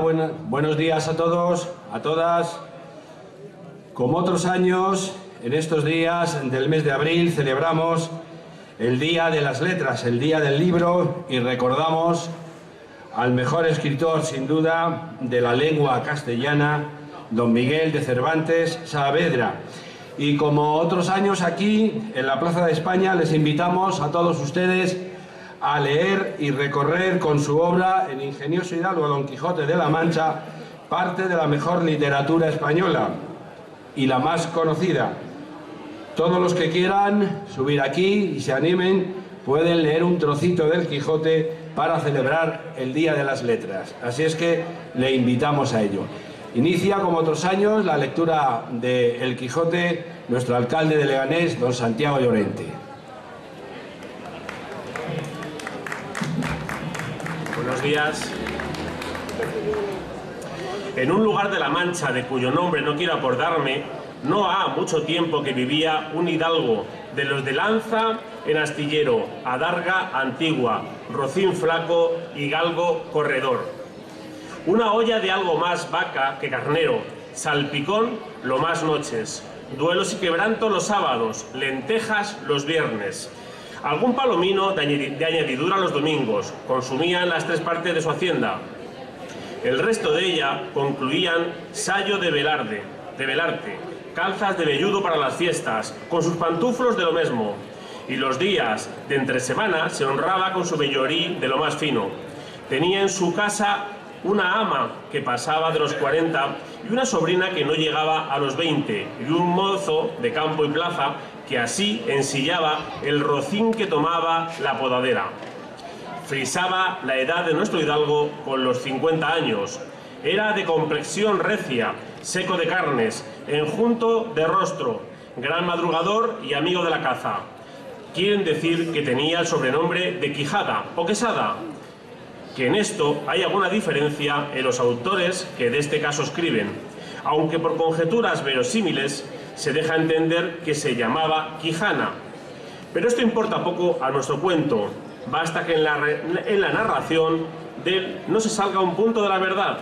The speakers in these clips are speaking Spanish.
Hola, buenos días a todos, a todas. Como otros años, en estos días del mes de abril celebramos el Día de las Letras, el Día del Libro, y recordamos al mejor escritor, sin duda, de la lengua castellana, don Miguel de Cervantes Saavedra. Y como otros años aquí, en la Plaza de España, les invitamos a todos ustedes a leer y recorrer con su obra, el ingenioso hidalgo Don Quijote de la Mancha, parte de la mejor literatura española y la más conocida. Todos los que quieran subir aquí y se animen pueden leer un trocito del Quijote para celebrar el Día de las Letras. Así es que le invitamos a ello. Inicia, como otros años, la lectura de El Quijote nuestro alcalde de Leganés, don Santiago Llorente. Buenos días. En un lugar de la Mancha, de cuyo nombre no quiero acordarme, no ha mucho tiempo que vivía un hidalgo de los de lanza en astillero, adarga antigua, rocín flaco y galgo corredor. Una olla de algo más vaca que carnero, salpicón lo más noches, duelos y quebranto los sábados, lentejas los viernes. Algún palomino de añadidura los domingos, consumían las 3 partes de su hacienda. El resto de ella concluían sayo de velarte, calzas de velludo para las fiestas, con sus pantuflos de lo mismo, y los días de entre semana se honraba con su vellorí de lo más fino. Tenía en su casa una ama que pasaba de los 40 y una sobrina que no llegaba a los 20 y un mozo de campo y plaza que así ensillaba el rocín que tomaba la podadera. Frisaba la edad de nuestro hidalgo con los 50 años. Era de complexión recia, seco de carnes, enjunto de rostro, gran madrugador y amigo de la caza. Quieren decir que tenía el sobrenombre de Quijada o Quesada, que en esto hay alguna diferencia en los autores que de este caso escriben, aunque por conjeturas verosímiles se deja entender que se llamaba Quijana. Pero esto importa poco a nuestro cuento, basta que en la narración de él no se salga un punto de la verdad.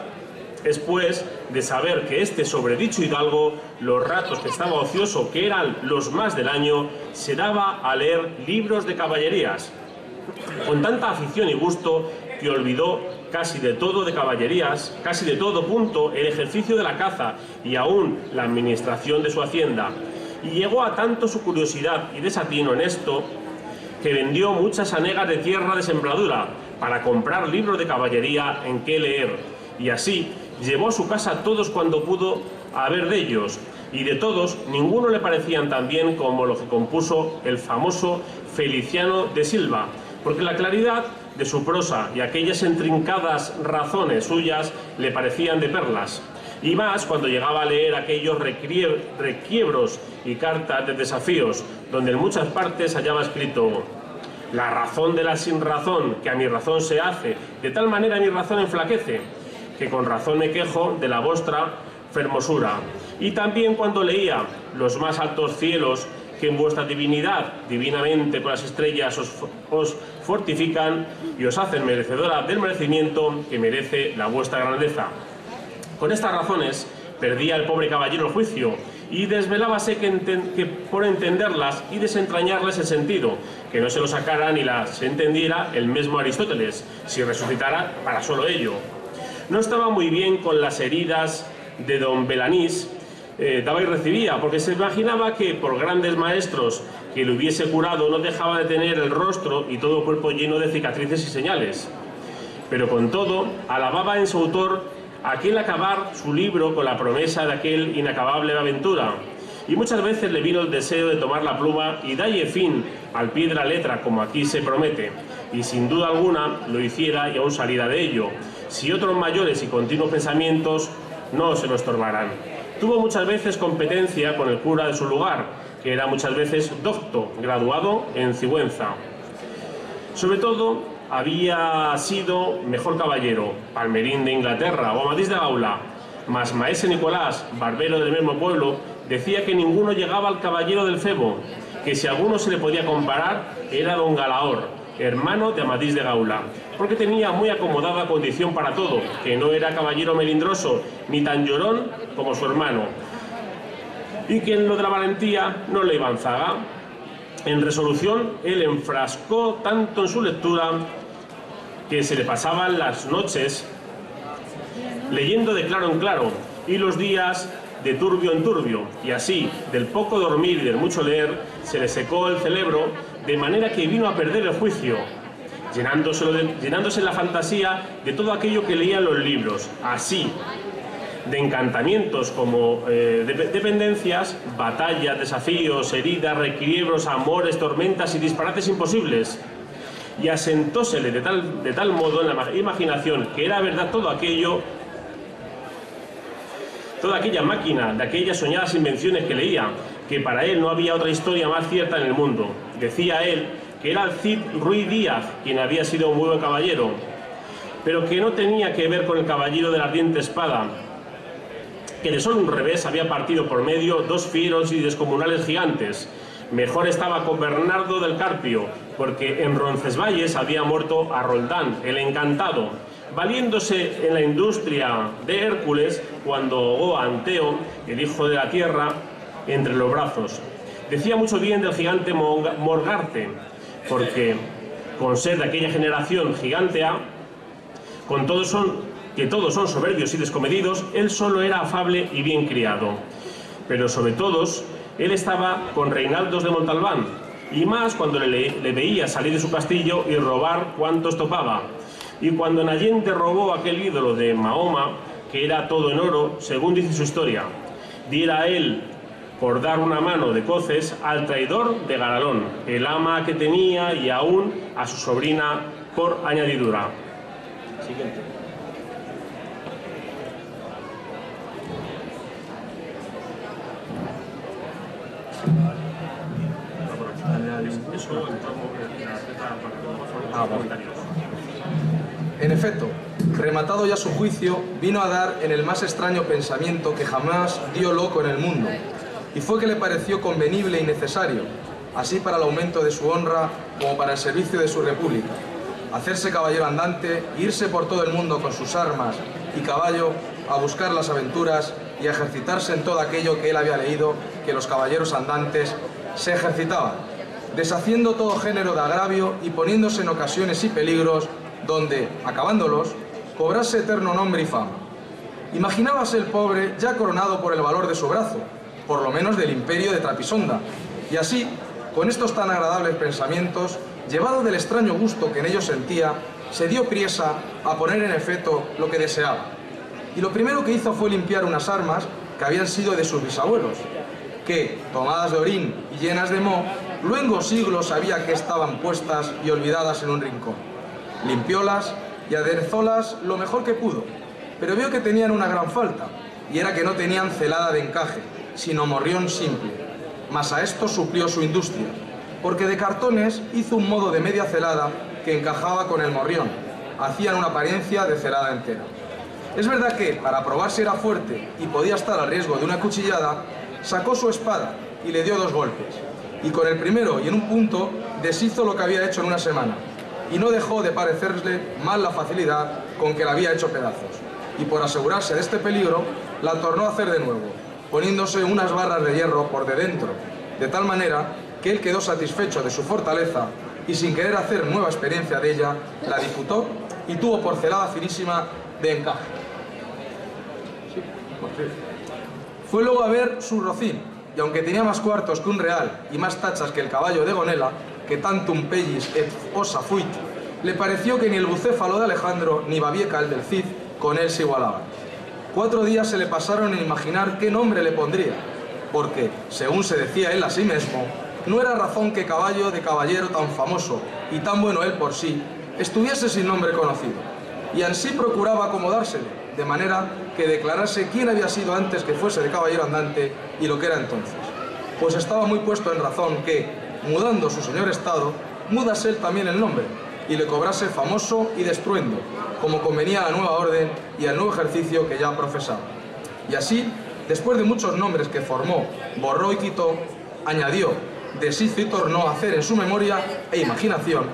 Después de saber que este sobredicho hidalgo, los ratos que estaba ocioso, que eran los más del año, se daba a leer libros de caballerías, con tanta afición y gusto que olvidó casi de todo de caballerías, casi de todo punto el ejercicio de la caza y aún la administración de su hacienda. Y llegó a tanto su curiosidad y desatino en esto que vendió muchas hanegas de tierra de sembradura para comprar libros de caballería en que leer, y así llevó a su casa todos cuando pudo a ver de ellos, y de todos ninguno le parecían tan bien como lo que compuso el famoso Feliciano de Silva, porque la claridad de su prosa y aquellas intrincadas razones suyas le parecían de perlas, y más cuando llegaba a leer aquellos requiebros y cartas de desafíos, donde en muchas partes hallaba escrito: la razón de la sin razón, que a mi razón se hace, de tal manera mi razón enflaquece, que con razón me quejo de la vuestra fermosura. Y también cuando leía los más altos cielos, que en vuestra divinidad, divinamente con las estrellas os fortifican y os hacen merecedora del merecimiento que merece la vuestra grandeza. Con estas razones perdía el pobre caballero el juicio y desvelábase que por entenderlas y desentrañarles el sentido, que no se lo sacara ni las entendiera el mismo Aristóteles, si resucitara para solo ello. No estaba muy bien con las heridas de don Belanís, daba y recibía, porque se imaginaba que por grandes maestros que le hubiese curado no dejaba de tener el rostro y todo el cuerpo lleno de cicatrices y señales. Pero con todo, alababa en su autor aquel acabar su libro con la promesa de aquel inacabable aventura, y muchas veces le vino el deseo de tomar la pluma y dalle fin al pie de la letra, como aquí se promete, y sin duda alguna lo hiciera y aún saliera de ello, si otros mayores y continuos pensamientos no se lo estorbarán. Tuvo muchas veces competencia con el cura de su lugar, que era muchas veces docto, graduado en Cigüenza. Sobre todo, había sido mejor caballero, Palmerín de Inglaterra o Amadís de Gaula, mas maese Nicolás, barbero del mismo pueblo, decía que ninguno llegaba al caballero del Febo, que si a alguno se le podía comparar era don Galaor, hermano de Amadís de Gaula, porque tenía muy acomodada condición para todo, que no era caballero melindroso ni tan llorón como su hermano, y que en lo de la valentía no le iba en zaga. En resolución, él enfrascó tanto en su lectura que se le pasaban las noches leyendo de claro en claro y los días de turbio en turbio, y así, del poco dormir y del mucho leer, se le secó el cerebro, de manera que vino a perder el juicio, llenándose la fantasía de todo aquello que leía en los libros, así de encantamientos como dependencias, batallas, desafíos, heridas, requiebros, amores, tormentas y disparates imposibles. Y asentósele de tal modo en la imaginación que era verdad todo aquello, toda aquella máquina de aquellas soñadas invenciones que leía, que para él no había otra historia más cierta en el mundo. Decía él que era el Cid Ruiz Díaz quien había sido un muy buen caballero, pero que no tenía que ver con el caballero de la ardiente espada, que de solo un revés había partido por medio dos fieros y descomunales gigantes. Mejor estaba con Bernardo del Carpio, porque en Roncesvalles había muerto a Roldán, el encantado, valiéndose en la industria de Hércules cuando ahogó a Anteo, el hijo de la tierra, entre los brazos. Decía mucho bien del gigante Morgarte, porque con ser de aquella generación gigantea, que todos son soberbios y descomedidos, él solo era afable y bien criado. Pero sobre todos, él estaba con Reinaldos de Montalbán, y más cuando le veía salir de su castillo y robar cuantos topaba. Y cuando en Allende robó aquel ídolo de Mahoma, que era todo en oro, según dice su historia, diera a él por dar una mano de coces al traidor de Garalón, el ama que tenía, y aún a su sobrina por añadidura. Siguiente. En efecto, rematado ya su juicio, vino a dar en el más extraño pensamiento que jamás dio loco en el mundo, y fue que le pareció convenible y necesario, así para el aumento de su honra como para el servicio de su república, hacerse caballero andante e irse por todo el mundo con sus armas y caballo a buscar las aventuras y a ejercitarse en todo aquello que él había leído que los caballeros andantes se ejercitaban, deshaciendo todo género de agravio y poniéndose en ocasiones y peligros donde, acabándolos, cobrase eterno nombre y fama. Imaginábase el pobre ya coronado por el valor de su brazo, por lo menos del imperio de Trapisonda, y así, con estos tan agradables pensamientos, llevado del extraño gusto que en ellos sentía, se dio priesa a poner en efecto lo que deseaba. Y lo primero que hizo fue limpiar unas armas que habían sido de sus bisabuelos, que, tomadas de orín y llenas de moho, luengos siglos sabía que estaban puestas y olvidadas en un rincón. Limpiólas y aderezólas lo mejor que pudo, pero vio que tenían una gran falta, y era que no tenían celada de encaje, sino morrión simple. Mas a esto suplió su industria, porque de cartones hizo un modo de media celada que encajaba con el morrión, hacían una apariencia de celada entera. Es verdad que, para probar si era fuerte y podía estar a riesgo de una cuchillada, sacó su espada y le dio 2 golpes, y con el primero y en un punto deshizo lo que había hecho en una semana, y no dejó de parecerle mal la facilidad con que la había hecho pedazos, y por asegurarse de este peligro, la tornó a hacer de nuevo, poniéndose unas barras de hierro por de dentro, de tal manera que él quedó satisfecho de su fortaleza y sin querer hacer nueva experiencia de ella, la disputó y tuvo por celada finísima de encaje. Fue luego a ver su rocín, y aunque tenía más cuartos que un real y más tachas que el caballo de Gonela, que tantum pellis et osa fuit, le pareció que ni el bucéfalo de Alejandro ni Babieca el del Cid con él se igualaban. 4 días se le pasaron en imaginar qué nombre le pondría, porque, según se decía él a sí mismo, no era razón que caballo de caballero tan famoso y tan bueno él por sí estuviese sin nombre conocido, y ansí procuraba acomodársele, de manera que declarase quién había sido antes que fuese de caballero andante y lo que era entonces, pues estaba muy puesto en razón que, mudando su señor estado, mudase él también el nombre, y le cobrase famoso y destruendo, como convenía a la nueva orden y al nuevo ejercicio que ya profesaba. Y así, después de muchos nombres que formó, borró y quitó, añadió, deshizo y tornó a hacer en su memoria e imaginación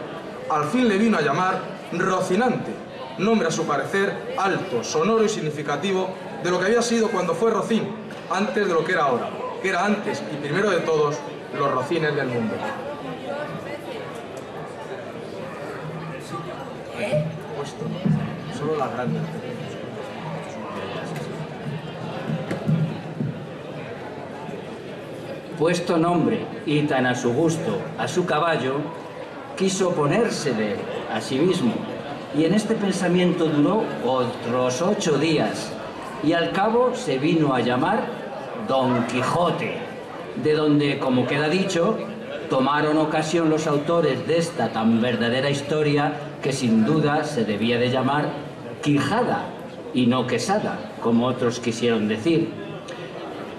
Al fin le vino a llamar Rocinante, nombre a su parecer alto, sonoro y significativo de lo que había sido cuando fue Rocín, antes de lo que era ahora, que era antes y primero de todos los rocines del mundo. Puesto, solo las grandes. Puesto nombre y tan a su gusto a su caballo, quiso ponérsele a sí mismo, y en este pensamiento duró otros 8 días, y al cabo se vino a llamar Don Quijote, de donde, como queda dicho, tomaron ocasión los autores de esta tan verdadera historia, que sin duda se debía de llamar Quijada y no Quesada, como otros quisieron decir.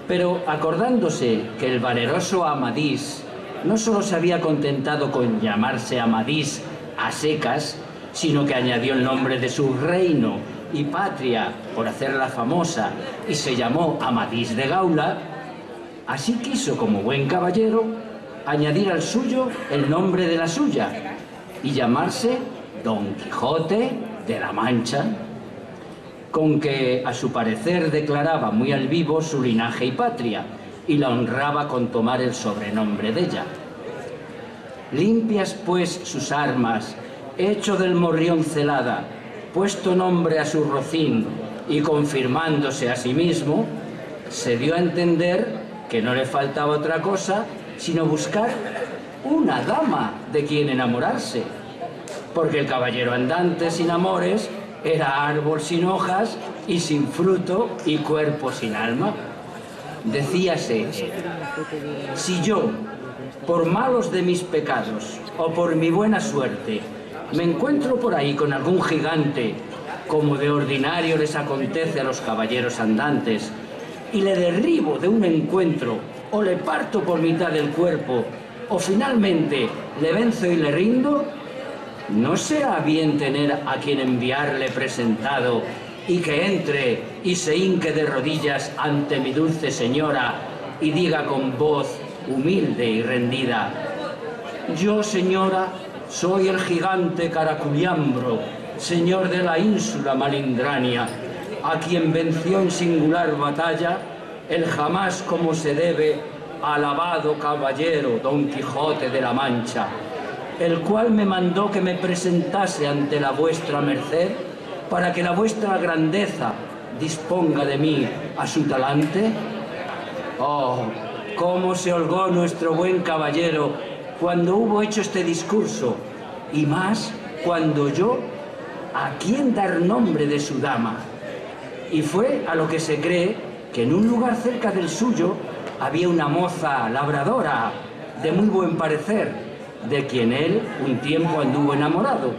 Pero acordándose que el valeroso Amadís no solo se había contentado con llamarse Amadís a secas, sino que añadió el nombre de su reino y patria por hacerla famosa y se llamó Amadís de Gaula, así quiso, como buen caballero, añadir al suyo el nombre de la suya y llamarse Don Quijote de la Mancha, con que a su parecer declaraba muy al vivo su linaje y patria, y la honraba con tomar el sobrenombre de ella. Limpias pues sus armas, hecho del morrión celada, puesto nombre a su rocín y confirmándose a sí mismo, se dio a entender que no le faltaba otra cosa sino buscar una dama de quien enamorarse, porque el caballero andante sin amores era árbol sin hojas y sin fruto y cuerpo sin alma. Decíase: si yo, por malos de mis pecados o por mi buena suerte, me encuentro por ahí con algún gigante, como de ordinario les acontece a los caballeros andantes, y le derribo de un encuentro, o le parto por mitad del cuerpo, o finalmente le venzo y le rindo, ¿no será bien tener a quien enviarle presentado y que entre y se hinque de rodillas ante mi dulce señora y diga con voz humilde y rendida: yo, señora, soy el gigante Caraculiambro, señor de la ínsula Malindrania, a quien venció en singular batalla el jamás como se debe alabado caballero Don Quijote de la Mancha, el cual me mandó que me presentase ante la vuestra merced para que la vuestra grandeza disponga de mí a su talante? Oh, cómo se holgó nuestro buen caballero cuando hubo hecho este discurso, y más cuando oyó a quién dar nombre de su dama. Y fue a lo que se cree que en un lugar cerca del suyo había una moza labradora de muy buen parecer, de quien él un tiempo anduvo enamorado,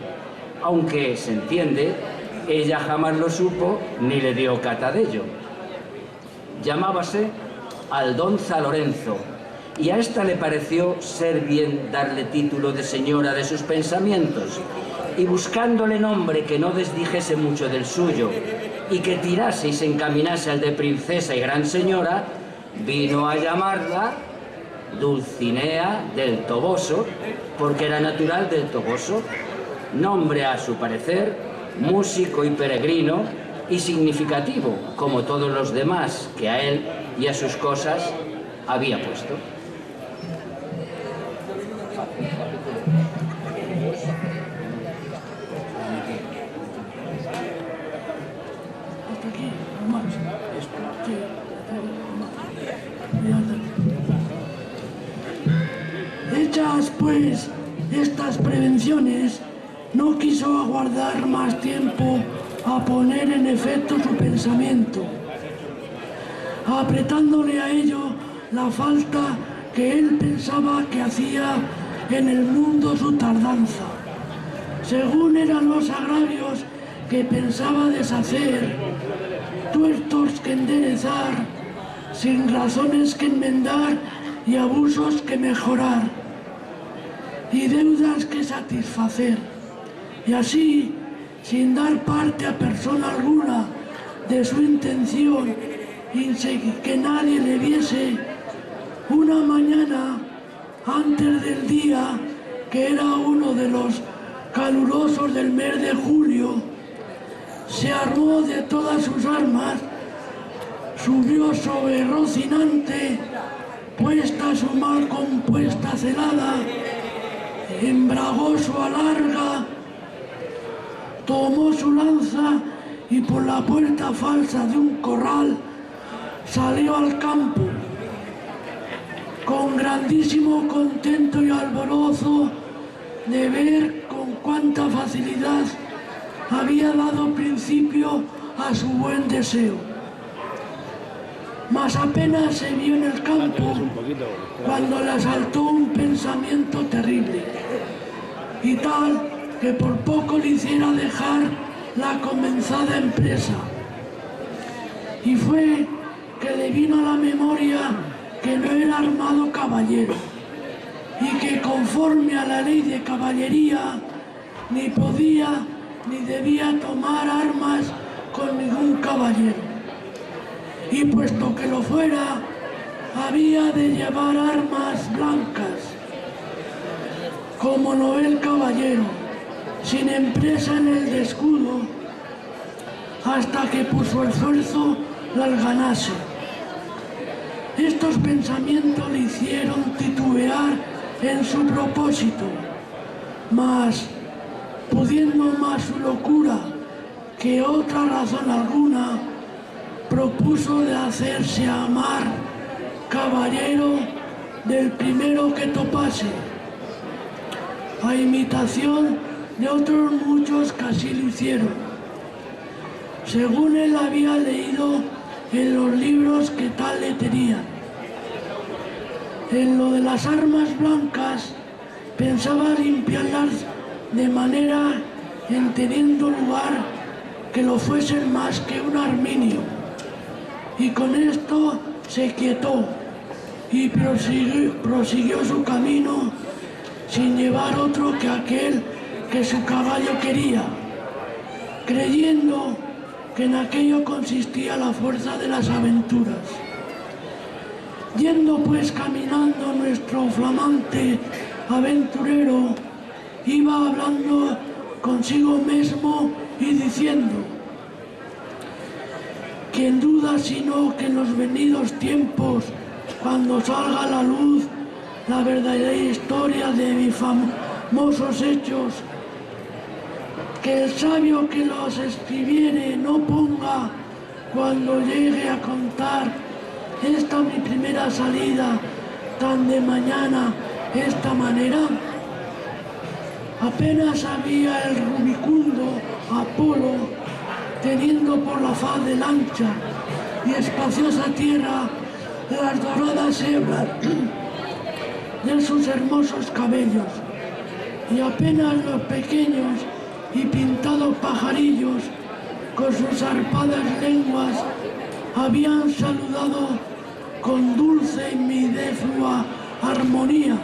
aunque, se entiende, ella jamás lo supo ni le dio cata de ello. Llamábase Aldonza Lorenzo, y a esta le pareció ser bien darle título de señora de sus pensamientos, y buscándole nombre que no desdijese mucho del suyo, y que tirase y se encaminase al de princesa y gran señora, vino a llamarla Dulcinea del Toboso, porque era natural del Toboso, nombre a su parecer músico y peregrino y significativo, como todos los demás que a él y a sus cosas había puesto. Hechas pues estas prevenciones, no quiso aguardar más tiempo a poner en efecto su pensamiento, apretándole a ello la falta que él pensaba que hacía en el mundo su tardanza, según eran los agravios que pensaba deshacer, tuertos que enderezar, sin razones que enmendar y abusos que mejorar, y deudas que satisfacer, y así, sin dar parte a persona alguna de su intención y sin que nadie le viese, una mañana antes del día, que era uno de los calurosos del mes de julio, se armó de todas sus armas, subió sobre Rocinante, puesta su mal compuesta celada, embragó su alarga, tomó su lanza y por la puerta falsa de un corral salió al campo. Con grandísimo contento y alborozo de ver con cuánta facilidad había dado principio a su buen deseo. Mas apenas se vio en el campo cuando le asaltó un pensamiento terrible, y tal que por poco le hiciera dejar la comenzada empresa. Y fue que le vino a la memoria que no era armado caballero, y que conforme a la ley de caballería ni podía ni debía tomar armas con ningún caballero, y puesto que lo fuera, había de llevar armas blancas, como no el caballero, sin empresa en el escudo, hasta que por su esfuerzo las ganase. Estos pensamientos le hicieron titubear en su propósito, mas pudiendo más su locura que otra razón alguna, propuso de hacerse amar caballero del primero que topase, a imitación de otros muchos que así lo hicieron, según él había leído en los libros que tal le tenían. En lo de las armas blancas pensaba limpiarlas de manera en teniendo lugar que lo fuesen más que un arminio, y con esto se quietó y prosiguió su camino sin llevar otro que aquel que su caballo quería, creyendo que en aquello consistía la fuerza de las aventuras. Yendo pues caminando nuestro flamante aventurero, iba hablando consigo mismo y diciendo: ¿quién duda sino que en los venidos tiempos, cuando salga a la luz la verdadera historia de mis famosos hechos, que el sabio que los escribiere no ponga, cuando llegue a contar esta mi primera salida tan de mañana, esta manera? Apenas había el rubicundo Apolo, teniendo por la faz del ancha y espaciosa tierra las doradas hebras de sus hermosos cabellos, y apenas los pequeños y pintados pajarillos con sus arpadas lenguas habían saludado con dulce y mideflua armonía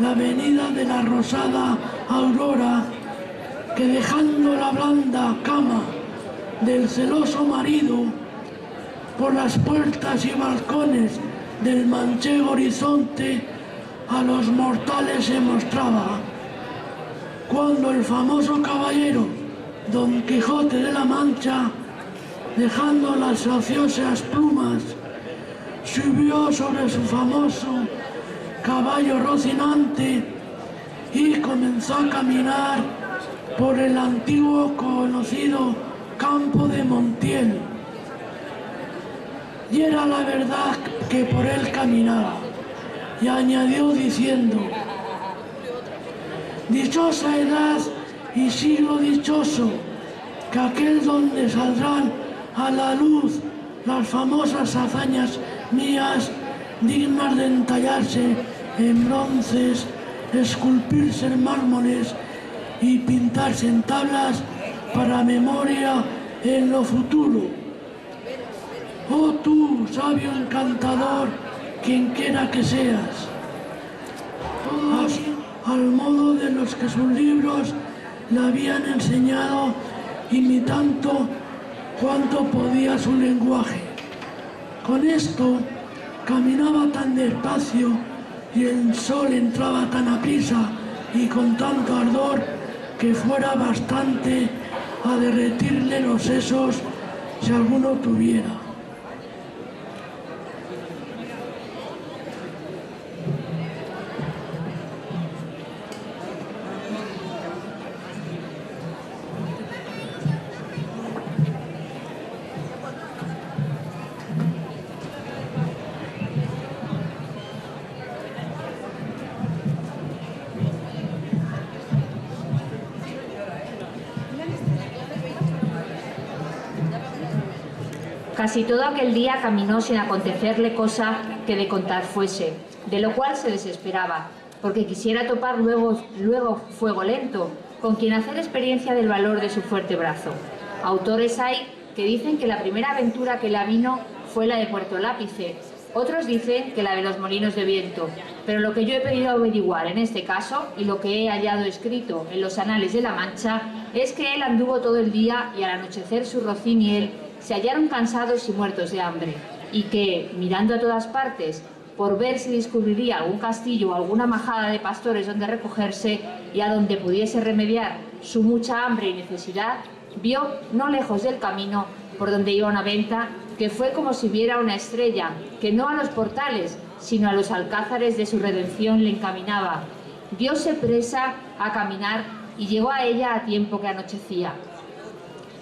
la venida de la rosada aurora, que dejando la blanda cama del celoso marido, por las puertas y balcones del manchego horizonte a los mortales se mostraba, cuando el famoso caballero Don Quijote de la Mancha, dejando las ociosas plumas, subió sobre su famoso caballo Rocinante y comenzó a caminar por el antiguo conocido campo de Montiel. Y era la verdad que por él caminaba, y añadió diciendo: dichosa edad y siglo dichoso, que aquel donde saldrán a la luz las famosas hazañas mías, dignas de entallarse en bronces, esculpirse en mármoles y pintarse en tablas para memoria en lo futuro. Oh tú, sabio encantador, quien quiera que seas, al modo de los que sus libros le habían enseñado, imitando cuanto podía su lenguaje. Con esto caminaba tan despacio y el sol entraba tan aprisa y con tanto ardor, que fuera bastante a derretirle los sesos si alguno tuviera. Casi todo aquel día caminó sin acontecerle cosa que de contar fuese, de lo cual se desesperaba, porque quisiera topar luego fuego lento, con quien hacer experiencia del valor de su fuerte brazo. Autores hay que dicen que la primera aventura que le avino fue la de Puerto Lápice, otros dicen que la de los molinos de viento, pero lo que yo he pedido averiguar en este caso, y lo que he hallado escrito en los anales de la Mancha, es que él anduvo todo el día y al anochecer su rocín y él se hallaron cansados y muertos de hambre, y que, mirando a todas partes, por ver si descubriría algún castillo o alguna majada de pastores donde recogerse y a donde pudiese remediar su mucha hambre y necesidad, vio, no lejos del camino, por donde iba una venta, que fue como si viera una estrella, que no a los portales, sino a los alcázares de su redención le encaminaba. Diose presa a caminar y llegó a ella a tiempo que anochecía.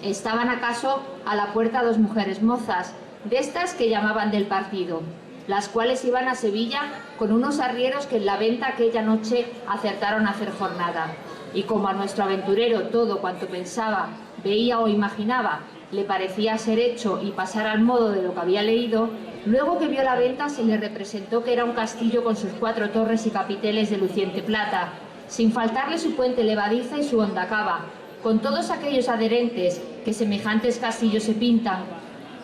Estaban acaso a la puerta dos mujeres mozas, de estas que llamaban del partido, las cuales iban a Sevilla con unos arrieros que en la venta aquella noche acertaron a hacer jornada. Y como a nuestro aventurero todo cuanto pensaba, veía o imaginaba, le parecía ser hecho y pasar al modo de lo que había leído, luego que vio la venta se le representó que era un castillo con sus 4 torres y capiteles de luciente plata, sin faltarle su puente levadiza y su honda cava, con todos aquellos adherentes que semejantes castillos se pintan.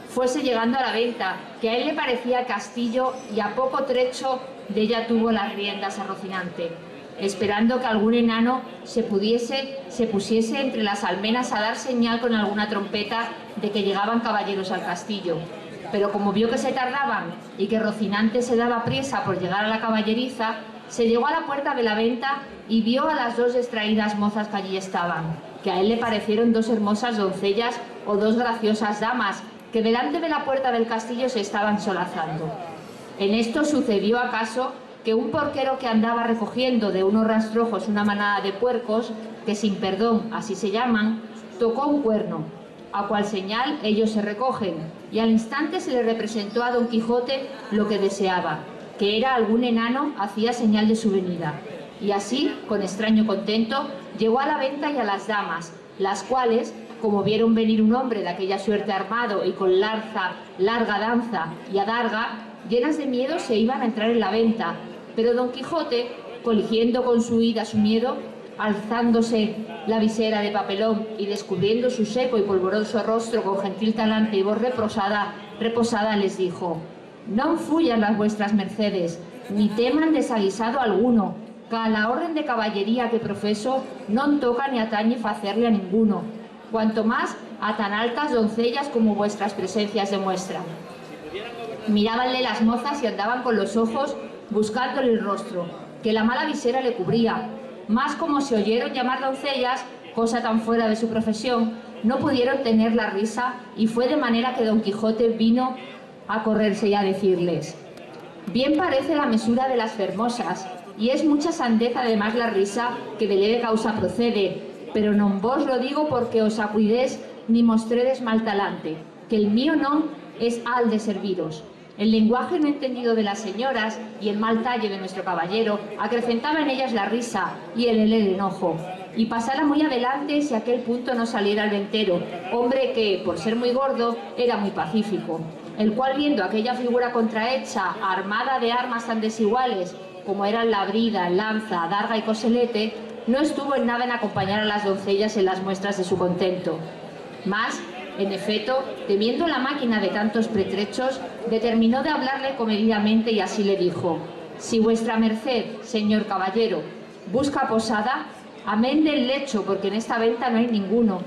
Fuese llegando a la venta, que a él le parecía castillo y a poco trecho de ella tuvo las riendas a Rocinante, esperando que algún enano se pusiese entre las almenas a dar señal con alguna trompeta de que llegaban caballeros al castillo. Pero como vio que se tardaban y que Rocinante se daba priesa por llegar a la caballeriza, se llegó a la puerta de la venta y vio a las 2 extraídas mozas que allí estaban, que a él le parecieron 2 hermosas doncellas o 2 graciosas damas, que delante de la puerta del castillo se estaban solazando. En esto sucedió acaso que un porquero que andaba recogiendo de unos rastrojos una manada de puercos, que sin perdón así se llaman, tocó un cuerno, a cual señal ellos se recogen, y al instante se le representó a Don Quijote lo que deseaba, que era algún enano hacía señal de su venida. Y así, con extraño contento, llegó a la venta y a las damas, las cuales, como vieron venir un hombre de aquella suerte armado y con larga danza y adarga, llenas de miedo se iban a entrar en la venta, pero Don Quijote, coligiendo con su ida su miedo, alzándose la visera de papelón y descubriendo su seco y polvoroso rostro con gentil talante y voz reposada, les dijo: «Non fuyan las vuestras mercedes, ni teman desaguisado alguno, que a la orden de caballería que profeso non toca ni atañe facerle a ninguno, cuanto más a tan altas doncellas como vuestras presencias demuestran». Mirábanle las mozas y andaban con los ojos buscándole el rostro, que la mala visera le cubría, mas como se oyeron llamar doncellas, cosa tan fuera de su profesión, no pudieron tener la risa, y fue de manera que Don Quijote vino a correrse y a decirles: «Bien parece la mesura de las fermosas, y es mucha sandez además la risa que de leve causa procede, pero non vos lo digo porque os acuidés ni mostredes mal talante, que el mío non es al de serviros». El lenguaje no entendido de las señoras y el mal talle de nuestro caballero acrecentaba en ellas la risa y el enojo, y pasara muy adelante si aquel punto no saliera el ventero, hombre que, por ser muy gordo, era muy pacífico, el cual, viendo aquella figura contrahecha, armada de armas tan desiguales como eran la brida, lanza, adarga y coselete, no estuvo en nada en acompañar a las doncellas en las muestras de su contento. Mas, en efecto, temiendo la máquina de tantos pretrechos, determinó de hablarle comedidamente y así le dijo: «Si vuestra merced, señor caballero, busca posada, amén del lecho, porque en esta venta no hay ninguno.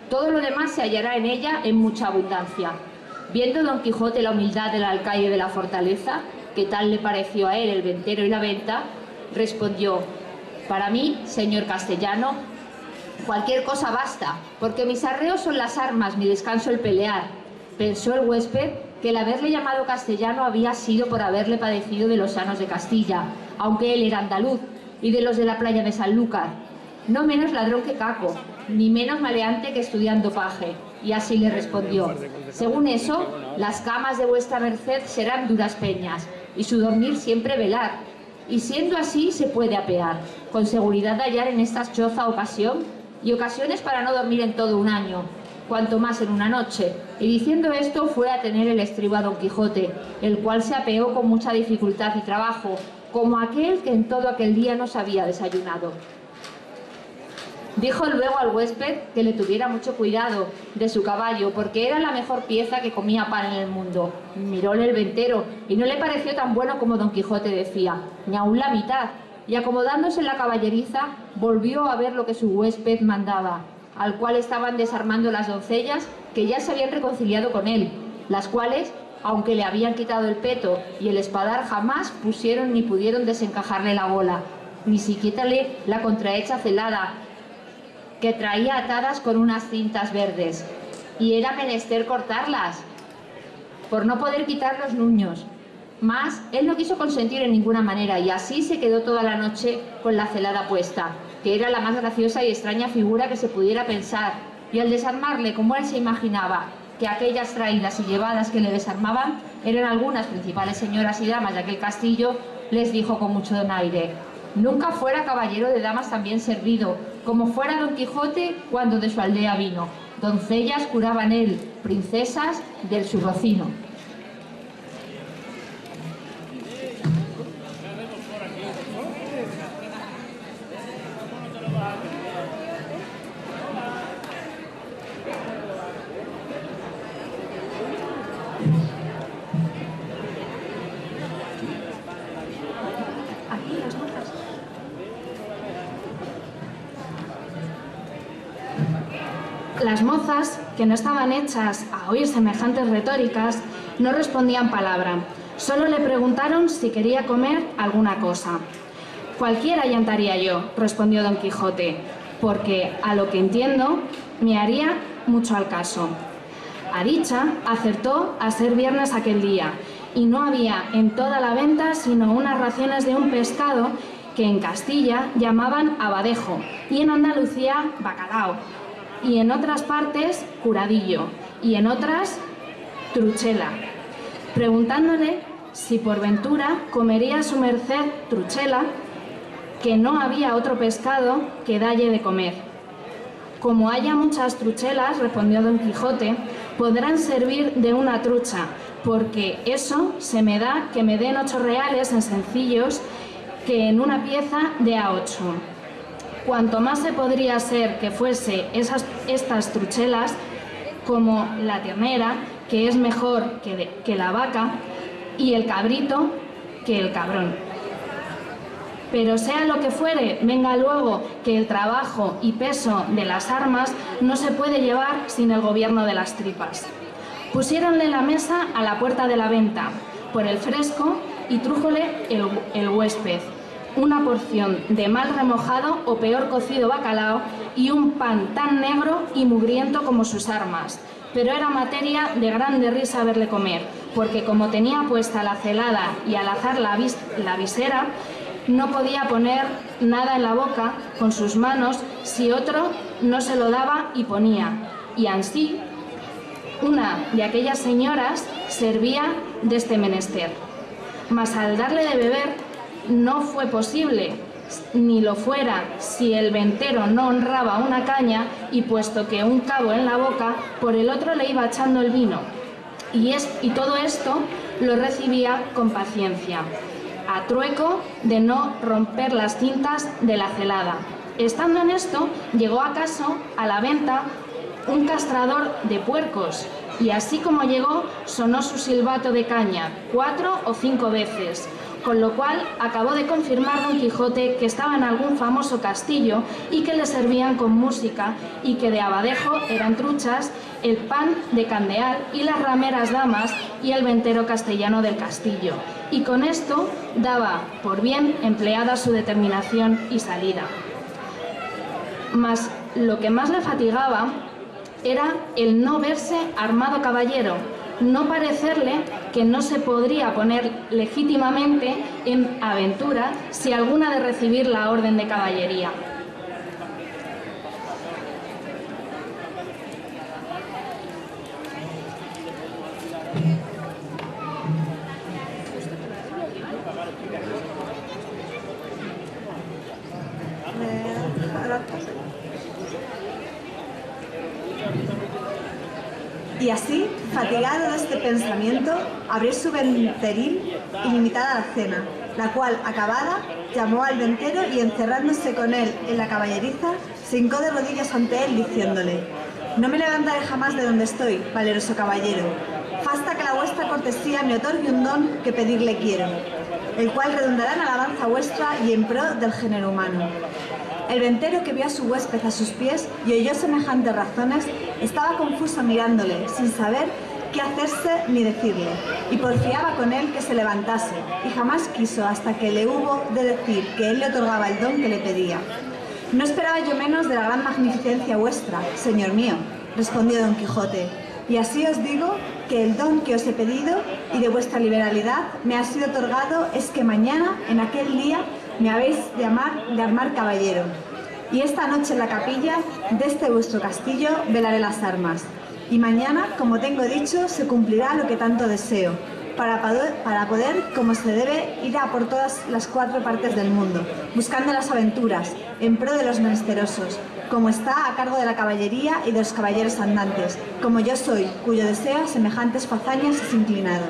Todo lo demás se hallará en ella en mucha abundancia». Viendo Don Quijote la humildad del alcaide de la fortaleza, que tal le pareció a él el ventero y la venta, respondió: «Para mí, señor castellano, Cualquier cosa basta, porque mis arreos son las armas, mi descanso el pelear. Pensó el huésped que el haberle llamado castellano había sido por haberle padecido de los llanos de Castilla, aunque él era andaluz, y de los de la playa de Sanlúcar. No menos ladrón que caco, ni menos maleante que estudiando paje. Y así le respondió: según eso, las camas de vuestra merced serán duras peñas, y su dormir siempre velar. Y siendo así, se puede apear, con seguridad de hallar en estas choza ocasión, y ocasiones para no dormir en todo un año, cuanto más en una noche. Y diciendo esto, fue a tener el estribo a Don Quijote, el cual se apeó con mucha dificultad y trabajo, como aquel que en todo aquel día no se había desayunado. Dijo luego al huésped que le tuviera mucho cuidado de su caballo, porque era la mejor pieza que comía pan en el mundo. Miróle el ventero y no le pareció tan bueno como Don Quijote decía, ni aun la mitad, y acomodándose en la caballeriza, volvió a ver lo que su huésped mandaba, al cual estaban desarmando las doncellas que ya se habían reconciliado con él, las cuales, aunque le habían quitado el peto y el espadar, jamás pusieron ni pudieron desencajarle la gola, ni siquiera la contrahecha celada, que traía atadas con unas cintas verdes, y era menester cortarlas, por no poder quitar los nuños. Mas él no quiso consentir en ninguna manera, y así se quedó toda la noche con la celada puesta, que era la más graciosa y extraña figura que se pudiera pensar, y al desarmarle, como él se imaginaba, que aquellas traídas y llevadas que le desarmaban eran algunas principales señoras y damas de aquel castillo, les dijo con mucho donaire: nunca fuera caballero de damas tan bien servido, como fuera Don Quijote cuando de su aldea vino. Doncellas curaban él, princesas del su rocino. Las mozas, que no estaban hechas a oír semejantes retóricas, no respondían palabra. Solo le preguntaron si quería comer alguna cosa. Cualquiera llantaría yo, respondió Don Quijote, porque, a lo que entiendo, me haría mucho al caso. A dicha, acertó a ser viernes aquel día, y no había en toda la venta sino unas raciones de un pescado que en Castilla llamaban abadejo, y en Andalucía bacalao, y en otras partes curadillo, y en otras truchela, preguntándole si por ventura comería su merced truchela, que no había otro pescado que dalle de comer. Como haya muchas truchelas, respondió Don Quijote, podrán servir de una trucha, porque eso se me da que me den 8 reales en sencillos, que en una pieza de a 8. Cuanto más se podría ser que fuese estas truchelas, como la ternera, que es mejor que la vaca, y el cabrito, que el cabrón. Pero sea lo que fuere, venga luego que el trabajo y peso de las armas no se puede llevar sin el gobierno de las tripas. Pusiéronle la mesa a la puerta de la venta, por el fresco, y trújole el huésped una porción de mal remojado o peor cocido bacalao y un pan tan negro y mugriento como sus armas. Pero era materia de grande risa verle comer, porque como tenía puesta la celada y al azar la visera, no podía poner nada en la boca con sus manos si otro no se lo daba y ponía. Y ansí, una de aquellas señoras servía de este menester. Mas al darle de beber no fue posible, ni lo fuera si el ventero no honraba una caña y puesto que un cabo en la boca, por el otro le iba echando el vino. Y todo esto lo recibía con paciencia, a trueco de no romper las cintas de la celada. Estando en esto, llegó acaso a la venta un castrador de puercos, y así como llegó, sonó su silbato de caña 4 o 5 veces, con lo cual acabó de confirmar Don Quijote que estaba en algún famoso castillo y que le servían con música, y que de abadejo eran truchas, el pan de candeal y las rameras damas y el ventero castellano del castillo, y con esto daba por bien empleada su determinación y salida. Mas lo que más le fatigaba era el no verse armado caballero, no parecerle que no se podría poner legítimamente en aventura si alguna de recibir la orden de caballería. Y así, fatigado de este pensamiento, abrió su venteril y limitada la cena, la cual, acabada, llamó al ventero y, encerrándose con él en la caballeriza, se hincó de rodillas ante él, diciéndole: «No me levantaré jamás de donde estoy, valeroso caballero. Basta que la vuestra cortesía me otorgue un don que pedirle quiero, el cual redundará en alabanza vuestra y en pro del género humano». El ventero, que vio a su huésped a sus pies y oyó semejantes razones, estaba confuso mirándole, sin saber qué hacerse ni decirle, y porfiaba con él que se levantase, y jamás quiso hasta que le hubo de decir que él le otorgaba el don que le pedía. «No esperaba yo menos de la gran magnificencia vuestra, señor mío», respondió Don Quijote, «y así os digo que el don que os he pedido y de vuestra liberalidad me ha sido otorgado es que mañana, en aquel día, me habéis de armar caballero, y esta noche en la capilla de este vuestro castillo velaré las armas, y mañana, como tengo dicho, se cumplirá lo que tanto deseo, para poder, como se debe, ir a por todas las 4 partes del mundo, buscando las aventuras, en pro de los menesterosos, como está a cargo de la caballería y de los caballeros andantes, como yo soy, cuyo deseo a semejantes fazañas es inclinado».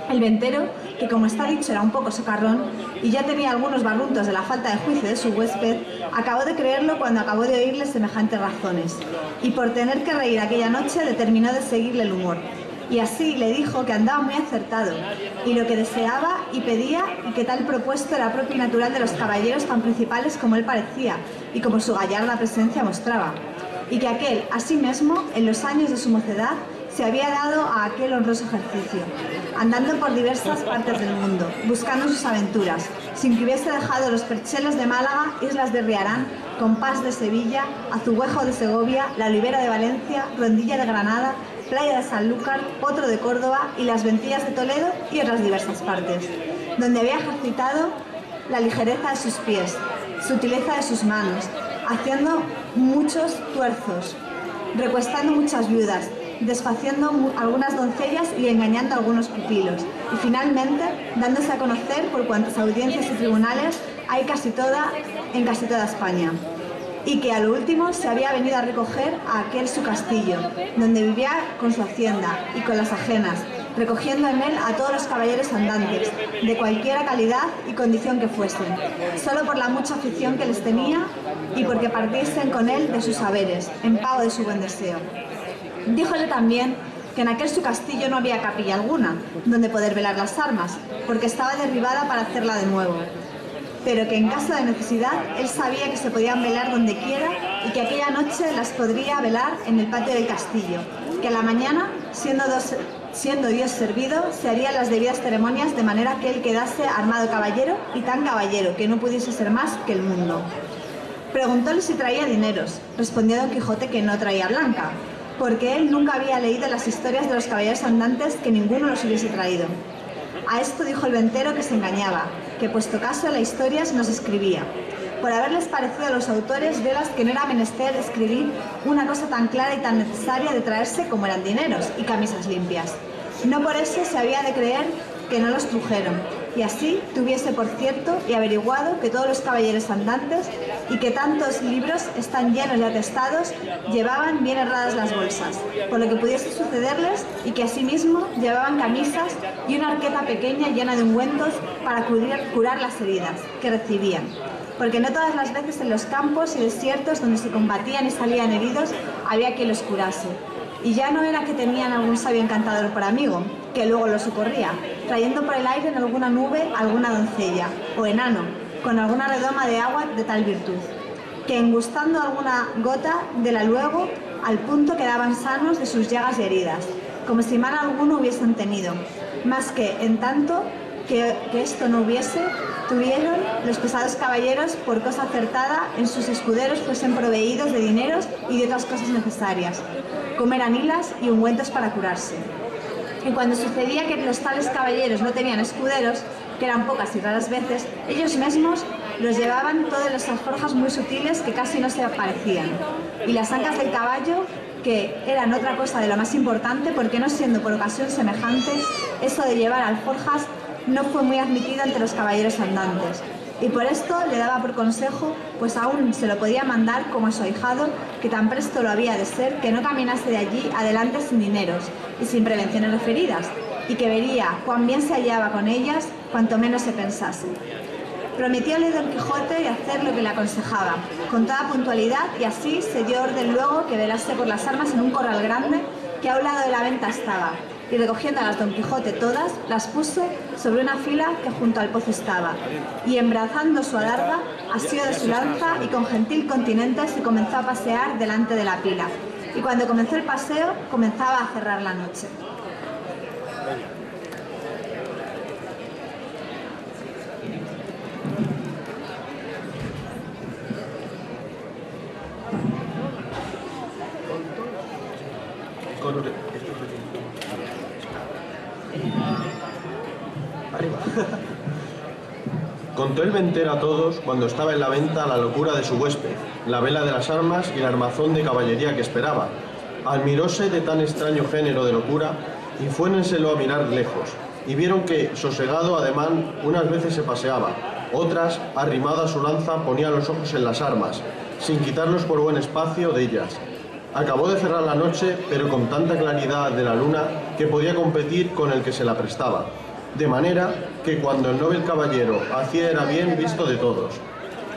El ventero, que como está dicho era un poco socarrón y ya tenía algunos barruntos de la falta de juicio de su huésped, acabó de creerlo cuando acabó de oírle semejantes razones, y por tener que reír aquella noche determinó de seguirle el humor. Y así le dijo que andaba muy acertado, y lo que deseaba y pedía, y que tal propuesto era propio y natural de los caballeros tan principales como él parecía, y como su gallarda presencia mostraba, y que aquel, asimismo, en los años de su mocedad, se había dado a aquel honroso ejercicio, andando por diversas partes del mundo, buscando sus aventuras, sin que hubiese dejado los perchelos de Málaga, islas de Riarán, Compás de Sevilla, Azuguejo de Segovia, la Olivera de Valencia, Rondilla de Granada, Playa de Sanlúcar, Potro de Córdoba y las Ventillas de Toledo y otras diversas partes, donde había ejercitado la ligereza de sus pies, sutileza de sus manos, haciendo muchos tuerzos, recuestando muchas viudas, desfaciendo algunas doncellas y engañando a algunos pupilos, y finalmente dándose a conocer por cuantas audiencias y tribunales hay en casi toda España, y que a lo último se había venido a recoger a aquel su castillo, donde vivía con su hacienda y con las ajenas, recogiendo en él a todos los caballeros andantes, de cualquiera calidad y condición que fuesen, solo por la mucha afición que les tenía y porque partiesen con él de sus saberes, en pago de su buen deseo. Díjole también que en aquel su castillo no había capilla alguna donde poder velar las armas, porque estaba derribada para hacerla de nuevo, pero que en caso de necesidad él sabía que se podían velar donde quiera y que aquella noche las podría velar en el patio del castillo, que a la mañana, siendo Dios servido, se harían las debidas ceremonias de manera que él quedase armado caballero y tan caballero que no pudiese ser más que el mundo. Preguntóle si traía dineros. Respondió Don Quijote que no traía blanca, porque él nunca había leído las historias de los caballeros andantes que ninguno los hubiese traído. A esto dijo el ventero que se engañaba, que puesto caso la historia se nos escribía, por haberles parecido a los autores de las que no era menester escribir una cosa tan clara y tan necesaria de traerse como eran dineros y camisas limpias. No por eso se había de creer que no los trujeron, y así tuviese por cierto y averiguado que todos los caballeros andantes y que tantos libros están llenos de atestados llevaban bien herradas las bolsas, por lo que pudiese sucederles, y que asimismo llevaban camisas y una arqueta pequeña llena de ungüentos para curar las heridas que recibían, porque no todas las veces en los campos y desiertos donde se combatían y salían heridos había quien los curase. Y ya no era que tenían algún sabio encantador por amigo, que luego los socorría, trayendo por el aire en alguna nube alguna doncella, o enano, con alguna redoma de agua de tal virtud, que engustando alguna gota de la luego, al punto quedaban sanos de sus llagas y heridas, como si mal alguno hubiesen tenido, más que en tanto que esto no hubiese, tuvieron los pesados caballeros por cosa acertada en sus escuderos fuesen proveídos de dineros y de otras cosas necesarias, como eran hilas y ungüentos para curarse. Y cuando sucedía que los tales caballeros no tenían escuderos, que eran pocas y raras veces, ellos mismos los llevaban todas las alforjas muy sutiles que casi no se parecían, y las ancas del caballo, que eran otra cosa de lo más importante, porque no siendo por ocasión semejante, eso de llevar alforjas no fue muy admitido entre los caballeros andantes, y por esto le daba por consejo, pues aún se lo podía mandar como a su ahijado, que tan presto lo había de ser, que no caminase de allí adelante sin dineros y sin prevenciones referidas, y que vería cuán bien se hallaba con ellas, cuanto menos se pensase. Prometióle Don Quijote de hacer lo que le aconsejaba, con toda puntualidad, y así se dio orden luego que velase por las armas en un corral grande que a un lado de la venta estaba, y recogiéndolas Don Quijote todas, las puso sobre una fila que junto al pozo estaba, y embrazando su adarga, asió de su lanza y con gentil continente se comenzó a pasear delante de la pila, y cuando comenzó el paseo comenzaba a cerrar la noche. Contó el ventero a todos, cuando estaba en la venta, la locura de su huésped, la vela de las armas y el armazón de caballería que esperaba. Admiróse de tan extraño género de locura y fuénenselo a mirar lejos, y vieron que, sosegado ademán, unas veces se paseaba, otras, arrimada a su lanza, ponía los ojos en las armas, sin quitarlos por buen espacio de ellas. Acabó de cerrar la noche, pero con tanta claridad de la luna que podía competir con el que se la prestaba, de manera que cuando el noble caballero hacía era bien visto de todos.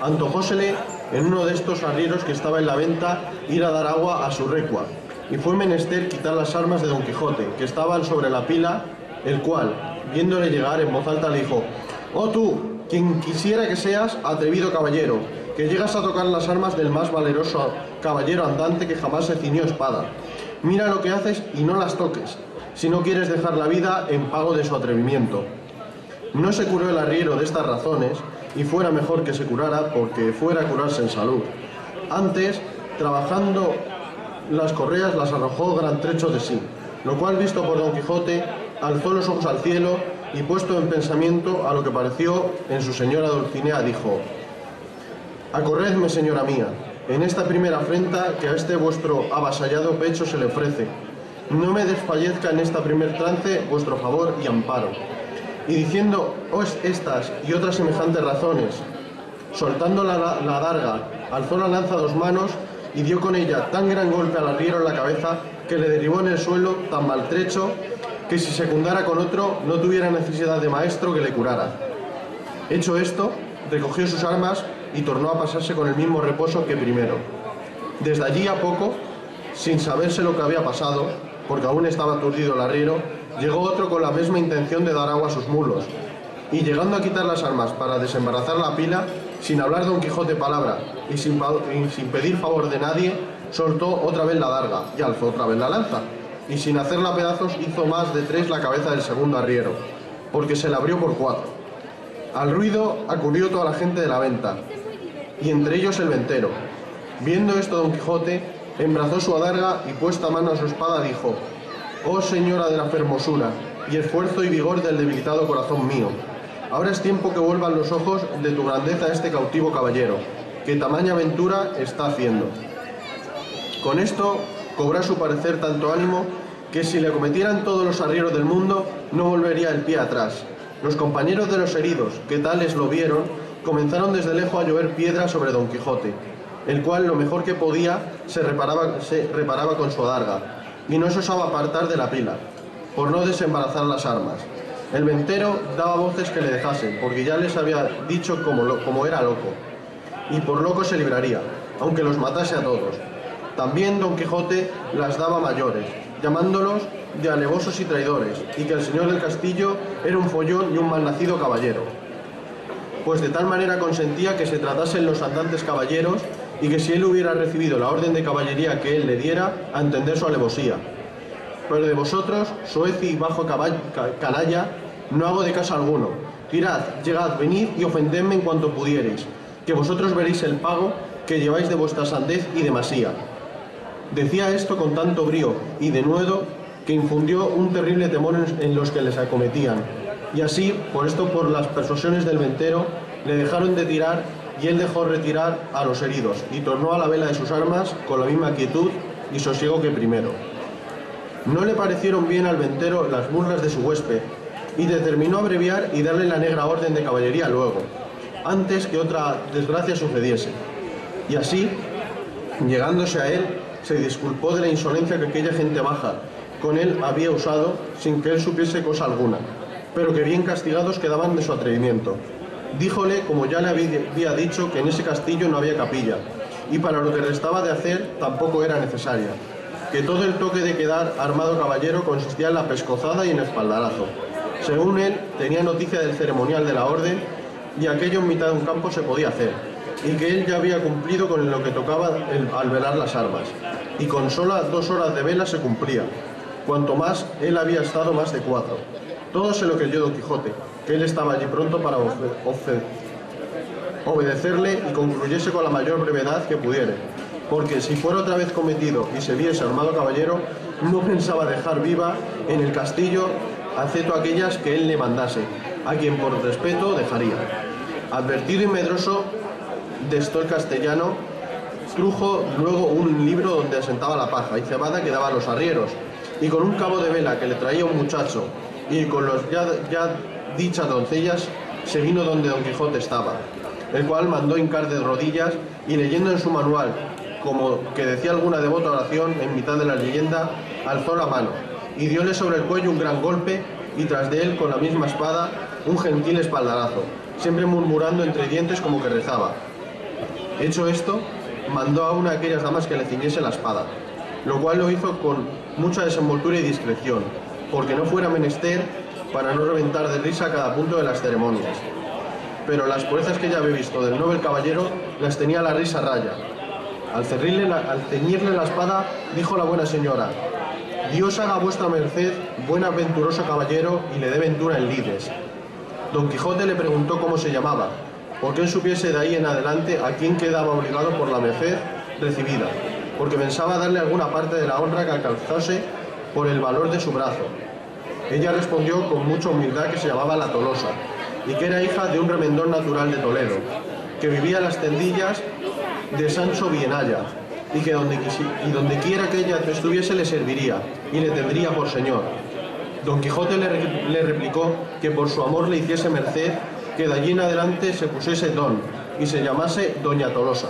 Antojósele en uno de estos arrieros que estaba en la venta ir a dar agua a su recua, y fue menester quitar las armas de Don Quijote, que estaban sobre la pila, el cual, viéndole llegar en voz alta, le dijo: «Oh tú, quien quisiera que seas, atrevido caballero, que llegas a tocar las armas del más valeroso caballero andante que jamás se ciñó espada. Mira lo que haces y no las toques, si no quieres dejar la vida en pago de su atrevimiento». No se curó el arriero de estas razones, y fuera mejor que se curara, porque fuera a curarse en salud. Antes, trabajando las correas, las arrojó gran trecho de sí, lo cual, visto por Don Quijote, alzó los ojos al cielo y, puesto en pensamiento a lo que pareció en su señora Dulcinea, dijo: «Acorredme, señora mía, en esta primera afrenta que a este vuestro avasallado pecho se le ofrece. No me desfallezca en esta primer trance vuestro favor y amparo». Y diciendo estas y otras semejantes razones, soltando la adarga, alzó la lanza a dos manos y dio con ella tan gran golpe al arriero en la cabeza que le derribó en el suelo tan maltrecho que si secundara con otro no tuviera necesidad de maestro que le curara. Hecho esto, recogió sus armas y tornó a pasarse con el mismo reposo que primero. Desde allí a poco, sin saberse lo que había pasado, porque aún estaba aturdido el arriero, llegó otro con la misma intención de dar agua a sus mulos, y llegando a quitar las armas para desembarazar la pila, sin hablar Don Quijote palabra y sin pedir favor de nadie, soltó otra vez la adarga y alzó otra vez la lanza, y sin hacerla pedazos hizo más de 3 la cabeza del segundo arriero, porque se la abrió por 4. Al ruido acudió toda la gente de la venta, y entre ellos el ventero. Viendo esto Don Quijote, embrazó su adarga y puesta mano a su espada dijo: «Oh señora de la fermosura, y esfuerzo y vigor del debilitado corazón mío, ahora es tiempo que vuelvan los ojos de tu grandeza a este cautivo caballero, que tamaña aventura está haciendo». Con esto cobró a su parecer tanto ánimo que si le acometieran todos los arrieros del mundo no volvería el pie atrás. Los compañeros de los heridos, que tales lo vieron, comenzaron desde lejos a llover piedras sobre Don Quijote, el cual lo mejor que podía se reparaba con su adarga, y no se osaba apartar de la pila, por no desembarazar las armas. El ventero daba voces que le dejasen, porque ya les había dicho como era loco, y por loco se libraría, aunque los matase a todos. También Don Quijote las daba mayores, llamándolos de alevosos y traidores, y que el señor del castillo era un follón y un malnacido caballero, pues de tal manera consentía que se tratasen los andantes caballeros, y que si él hubiera recibido la orden de caballería que él le diera, a entender su alevosía. Pero de vosotros, soez y bajo canalla, no hago de caso alguno, tirad, llegad, venid y ofendedme en cuanto pudiereis, que vosotros veréis el pago que lleváis de vuestra sandez y demasía. Decía esto con tanto brío y denuedo que infundió un terrible temor en los que les acometían. Y así, por las persuasiones del ventero, le dejaron de tirar y él dejó retirar a los heridos y tornó a la vela de sus armas con la misma quietud y sosiego que primero. No le parecieron bien al ventero las burlas de su huésped y determinó abreviar y darle la negra orden de caballería luego, antes que otra desgracia sucediese. Y así, llegándose a él, se disculpó de la insolencia que aquella gente baja con él había usado sin que él supiese cosa alguna, pero que bien castigados quedaban de su atrevimiento. Díjole, como ya le había dicho, que en ese castillo no había capilla, y para lo que restaba de hacer tampoco era necesaria, que todo el toque de quedar armado caballero consistía en la pescozada y en el espaldarazo. Según él, tenía noticia del ceremonial de la orden, y aquello en mitad de un campo se podía hacer, y que él ya había cumplido con lo que tocaba al velar las armas, y con sola 2 horas de vela se cumplía, cuanto más él había estado más de 4. Todo se lo creyó Don Quijote, que él estaba allí pronto para obedecerle y concluyese con la mayor brevedad que pudiere, porque si fuera otra vez cometido y se viese armado caballero, no pensaba dejar viva en el castillo excepto aquellas que él le mandase, a quien por respeto dejaría. Advertido y medroso de esto el castellano, trujo luego un libro donde asentaba la paja y cebada que daban los arrieros, y con un cabo de vela que le traía un muchacho, y con los ya dichas doncellas, se vino donde Don Quijote estaba, el cual mandó hincar de rodillas y leyendo en su manual, como que decía alguna devota oración en mitad de la leyenda, alzó la mano y diole sobre el cuello un gran golpe y tras de él con la misma espada un gentil espaldarazo, siempre murmurando entre dientes como que rezaba. Hecho esto, mandó a una de aquellas damas que le ciñese la espada, lo cual lo hizo con mucha desenvoltura y discreción, porque no fuera menester para no reventar de risa cada punto de las ceremonias. Pero las purezas que ya había visto del noble caballero las tenía la risa raya. Al ceñirle la espada, dijo la buena señora: Dios haga vuestra merced buen aventuroso caballero y le dé ventura en lides. Don Quijote le preguntó cómo se llamaba, porque él supiese de ahí en adelante a quién quedaba obligado por la merced recibida, porque pensaba darle alguna parte de la honra que alcanzase por el valor de su brazo. Ella respondió con mucha humildad que se llamaba La Tolosa, y que era hija de un remendón natural de Toledo, que vivía a las tendillas de Sancho Bienaya, y que donde quiera que ella estuviese le serviría, y le tendría por señor. Don Quijote le replicó que por su amor le hiciese merced, que de allí en adelante se pusiese don, y se llamase Doña Tolosa.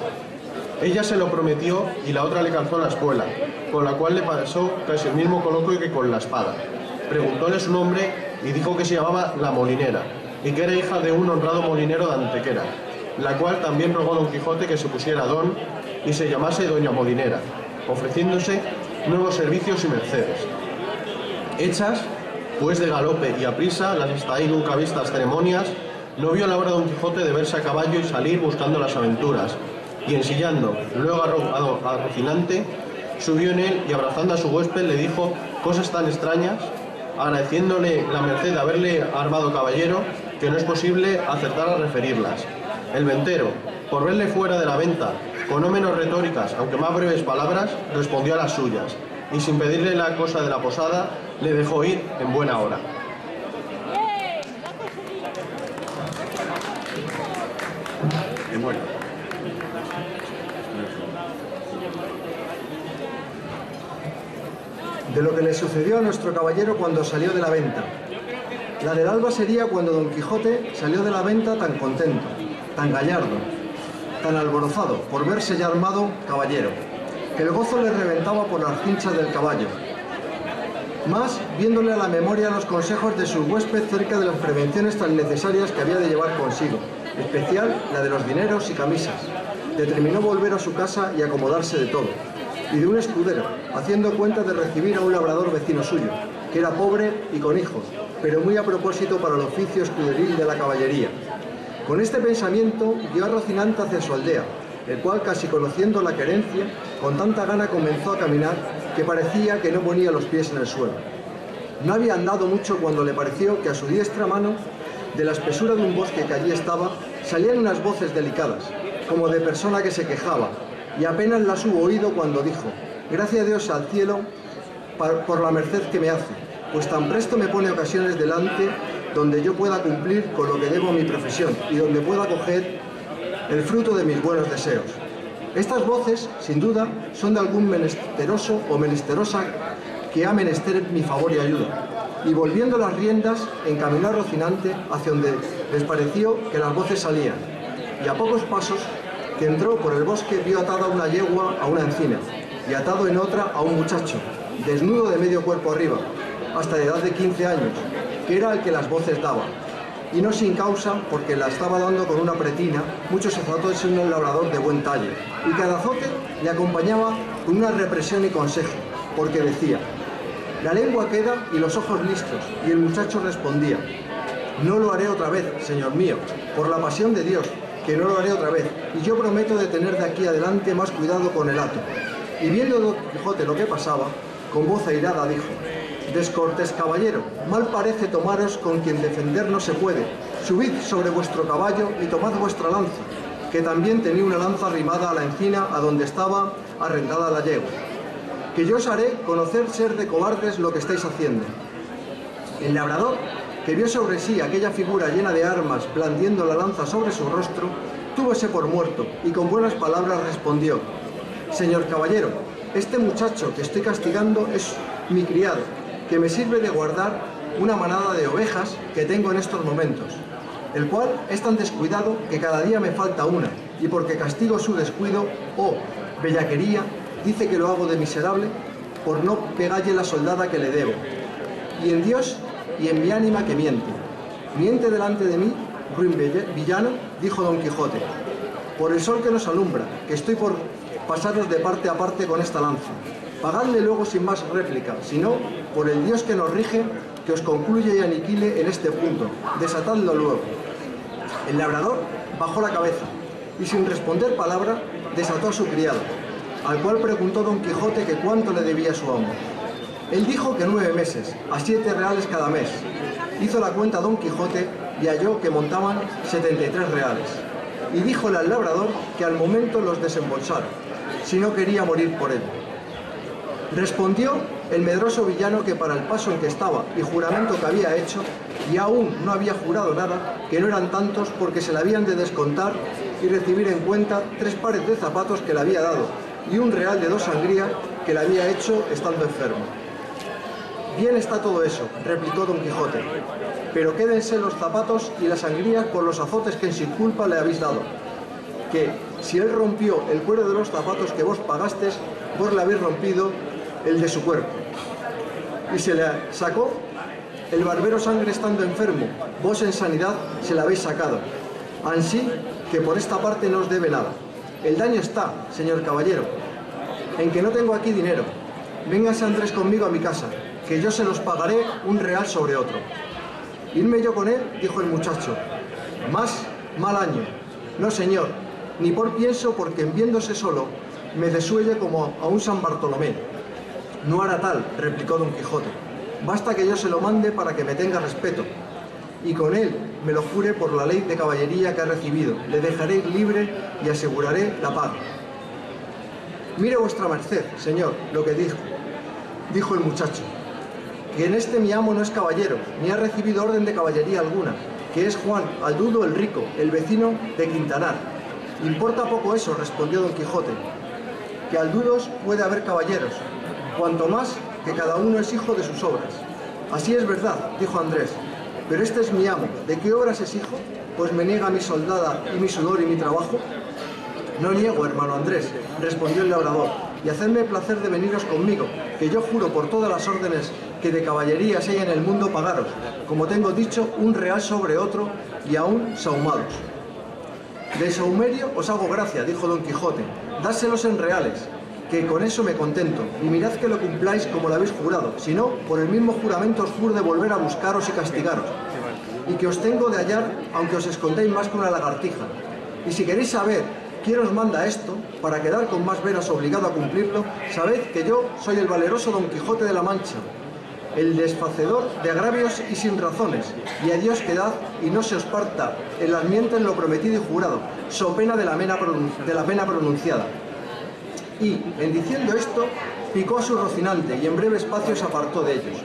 Ella se lo prometió y la otra le calzó la espuela, con la cual le pasó casi el mismo coloquio que con la espada. Preguntóle su nombre y dijo que se llamaba La Molinera, y que era hija de un honrado molinero de Antequera, la cual también rogó Don Quijote que se pusiera don y se llamase Doña Molinera, ofreciéndose nuevos servicios y mercedes. Hechas, pues de galope y a prisa, las hasta ahí nunca vistas ceremonias, no vio la hora Don Quijote de verse a caballo y salir buscando las aventuras, y ensillando luego a Rocinante, subió en él y abrazando a su huésped le dijo cosas tan extrañas, agradeciéndole la merced de haberle armado caballero, que no es posible acertar a referirlas. El ventero, por verle fuera de la venta, con no menos retóricas, aunque más breves palabras, respondió a las suyas, y sin pedirle la cosa de la posada, le dejó ir en buena hora. De lo que le sucedió a nuestro caballero cuando salió de la venta. La del alba sería cuando Don Quijote salió de la venta tan contento, tan gallardo, tan alborozado por verse ya armado caballero, que el gozo le reventaba por las cinchas del caballo. Más viéndole a la memoria los consejos de su huésped cerca de las prevenciones tan necesarias que había de llevar consigo, especial la de los dineros y camisas. Determinó volver a su casa y acomodarse de todo, y de un escudero, haciendo cuenta de recibir a un labrador vecino suyo, que era pobre y con hijos, pero muy a propósito para el oficio escuderil de la caballería. Con este pensamiento guió a Rocinante hacia su aldea, el cual, casi conociendo la querencia, con tanta gana comenzó a caminar que parecía que no ponía los pies en el suelo. No había andado mucho cuando le pareció que a su diestra mano de la espesura de un bosque que allí estaba, salían unas voces delicadas, como de persona que se quejaba, y apenas las hubo oído cuando dijo: «Gracias a Dios al cielo por la merced que me hace, pues tan presto me pone ocasiones delante donde yo pueda cumplir con lo que debo a mi profesión y donde pueda coger el fruto de mis buenos deseos». Estas voces, sin duda, son de algún menesteroso o menesterosa que ha menester mi favor y ayuda. Y volviendo las riendas, encaminó a Rocinante hacia donde les pareció que las voces salían. Y a pocos pasos que entró por el bosque vio atada una yegua a una encina y atado en otra a un muchacho, desnudo de medio cuerpo arriba, hasta de edad de 15 años, que era el que las voces daba. Y no sin causa, porque la estaba dando con una pretina, muchos azotes en un labrador de buen talle, y cada azote le acompañaba con una represión y consejo, porque decía: «La lengua queda y los ojos listos», y el muchacho respondía: «No lo haré otra vez, señor mío, por la pasión de Dios, que no lo haré otra vez, y yo prometo de tener de aquí adelante más cuidado con el hato». Y viendo Don Quijote lo que pasaba, con voz airada dijo: «Descortés caballero, mal parece tomaros con quien defender no se puede. Subid sobre vuestro caballo y tomad vuestra lanza», que también tenía una lanza arrimada a la encina a donde estaba arrendada la yegua, «que yo os haré conocer ser de cobardes lo que estáis haciendo». El labrador, que vio sobre sí aquella figura llena de armas blandiendo la lanza sobre su rostro, túvose por muerto y con buenas palabras respondió: «Señor caballero, este muchacho que estoy castigando es mi criado, que me sirve de guardar una manada de ovejas que tengo en estos momentos, el cual es tan descuidado que cada día me falta una, y porque castigo su descuido o bellaquería, dice que lo hago de miserable por no pegalle la soldada que le debo. Y en Dios y en mi ánima que miente. Miente delante de mí, ruin villano», dijo Don Quijote, «por el sol que nos alumbra, que estoy por pasaros de parte a parte con esta lanza. Pagadle luego sin más réplica, sino por el Dios que nos rige, que os concluye y aniquile en este punto. Desatadlo luego». El labrador bajó la cabeza y sin responder palabra desató a su criado, al cual preguntó Don Quijote que cuánto le debía a su amo. Él dijo que 9 meses, a 7 reales cada mes. Hizo la cuenta Don Quijote y halló que montaban 73 reales. Y díjole al labrador que al momento los desembolsara, si no quería morir por él. Respondió el medroso villano que para el paso en que estaba y juramento que había hecho, y aún no había jurado nada, que no eran tantos porque se le habían de descontar y recibir en cuenta 3 pares de zapatos que le había dado y un real de 2 sangrías que le había hecho estando enfermo. «Bien está todo eso», replicó Don Quijote, «pero quédense los zapatos y las sangrías por los azotes que en sin culpa le habéis dado, que si él rompió el cuero de los zapatos que vos pagastes, vos le habéis rompido el de su cuerpo. Y se le sacó el barbero sangre estando enfermo, vos en sanidad se la habéis sacado. Ansí que por esta parte no os debe nada. El daño está, señor caballero, en que no tengo aquí dinero. Véngase Andrés conmigo a mi casa, que yo se los pagaré un real sobre otro». «Irme yo con él», dijo el muchacho, «más mal año. No, señor, ni por pienso, porque en viéndose solo me desuelle como a un San Bartolomé». «No hará tal», replicó Don Quijote, «basta que yo se lo mande para que me tenga respeto, y con él me lo jure por la ley de caballería que ha recibido, le dejaré libre y aseguraré la paga». «Mire vuestra merced, señor, lo que dijo el muchacho, que en este mi amo no es caballero, ni ha recibido orden de caballería alguna, que es Juan Aldudo el Rico, el vecino de Quintanar». «Importa poco eso», respondió Don Quijote, «que Aldudos puede haber caballeros, cuanto más que cada uno es hijo de sus obras». «Así es verdad», dijo Andrés, «pero este es mi amo, ¿de qué obras es hijo? Pues me niega mi soldada y mi sudor y mi trabajo». «No niego, hermano Andrés», respondió el labrador, «y hacedme placer de veniros conmigo, que yo juro por todas las órdenes que de caballerías hay en el mundo pagaros, como tengo dicho, un real sobre otro y aún sahumados». «De sahumerio os hago gracia», dijo Don Quijote, «dáselos en reales, que con eso me contento, y mirad que lo cumpláis como lo habéis jurado, si no, por el mismo juramento os juro de volver a buscaros y castigaros, y que os tengo de hallar, aunque os escondéis más que una lagartija. Y si queréis saber quién os manda esto, para quedar con más veras obligado a cumplirlo, sabed que yo soy el valeroso Don Quijote de la Mancha, el desfacedor de agravios y sin razones, y a Dios quedad y no se os parta el almiente en lo prometido y jurado, so pena de la pena pronunciada. Y, en diciendo esto, picó a su Rocinante y en breve espacio se apartó de ellos.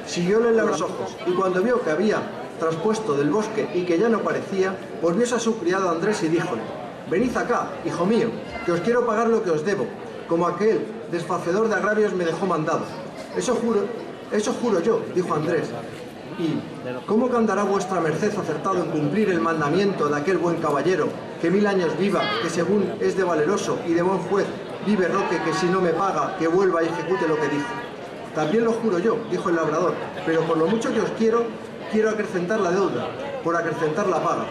Siguióle los ojos, y cuando vio que había traspuesto del bosque y que ya no parecía, volvióse a su criado Andrés y díjole: venid acá, hijo mío, que os quiero pagar lo que os debo, como aquel desfacedor de agravios me dejó mandado. Eso juro yo, dijo Andrés. ¿Y cómo que andará vuestra merced acertado en cumplir el mandamiento de aquel buen caballero, que 1000 años viva, que según es de valeroso y de buen juez, vive Roque, que si no me paga, que vuelva y ejecute lo que dijo? También lo juro yo, dijo el labrador, pero por lo mucho que os quiero acrecentar la deuda, por acrecentar la paga.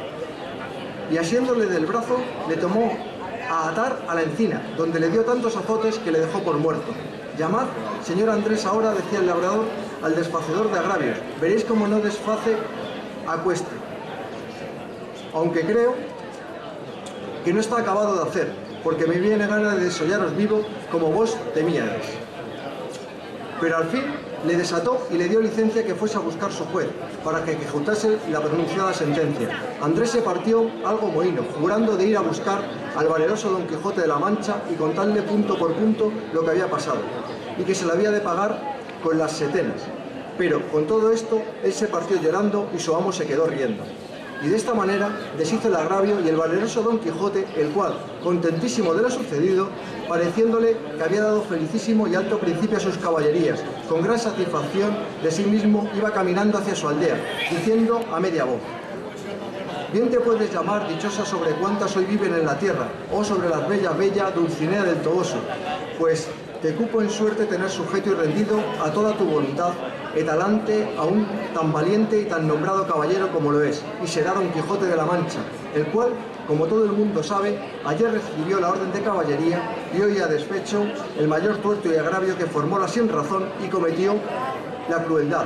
Y asiéndole del brazo, le tomó a atar a la encina, donde le dio tantos azotes que le dejó por muerto. Llamad, señor Andrés, ahora, decía el labrador, al desfacedor de agravios. Veréis cómo no desface a cueste. Aunque creo que no está acabado de hacer, porque me viene gana de desollaros vivo como vos temíais. Pero al fin le desató y le dio licencia que fuese a buscar su juez, para que ejecutase la pronunciada sentencia. Andrés se partió algo mohíno, jurando de ir a buscar al valeroso Don Quijote de la Mancha y contarle punto por punto lo que había pasado, y que se le había de pagar con las setenas. Pero con todo esto, él se partió llorando y su amo se quedó riendo. Y de esta manera deshizo el agravio y el valeroso Don Quijote, el cual, contentísimo de lo sucedido, pareciéndole que había dado felicísimo y alto principio a sus caballerías, con gran satisfacción de sí mismo iba caminando hacia su aldea, diciendo a media voz: bien te puedes llamar dichosa sobre cuantas hoy viven en la tierra, o sobre las bella Dulcinea del Toboso, pues te cupo en suerte tener sujeto y rendido a toda tu voluntad, etalante a un tan valiente y tan nombrado caballero como lo es, y será Don Quijote de la Mancha, el cual, como todo el mundo sabe, ayer recibió la orden de caballería y hoy ha desfecho el mayor tuerto y agravio que formó la sin razón y cometió la crueldad.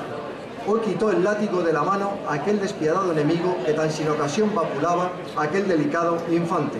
Hoy quitó el látigo de la mano a aquel despiadado enemigo que tan sin ocasión vapulaba a aquel delicado infante.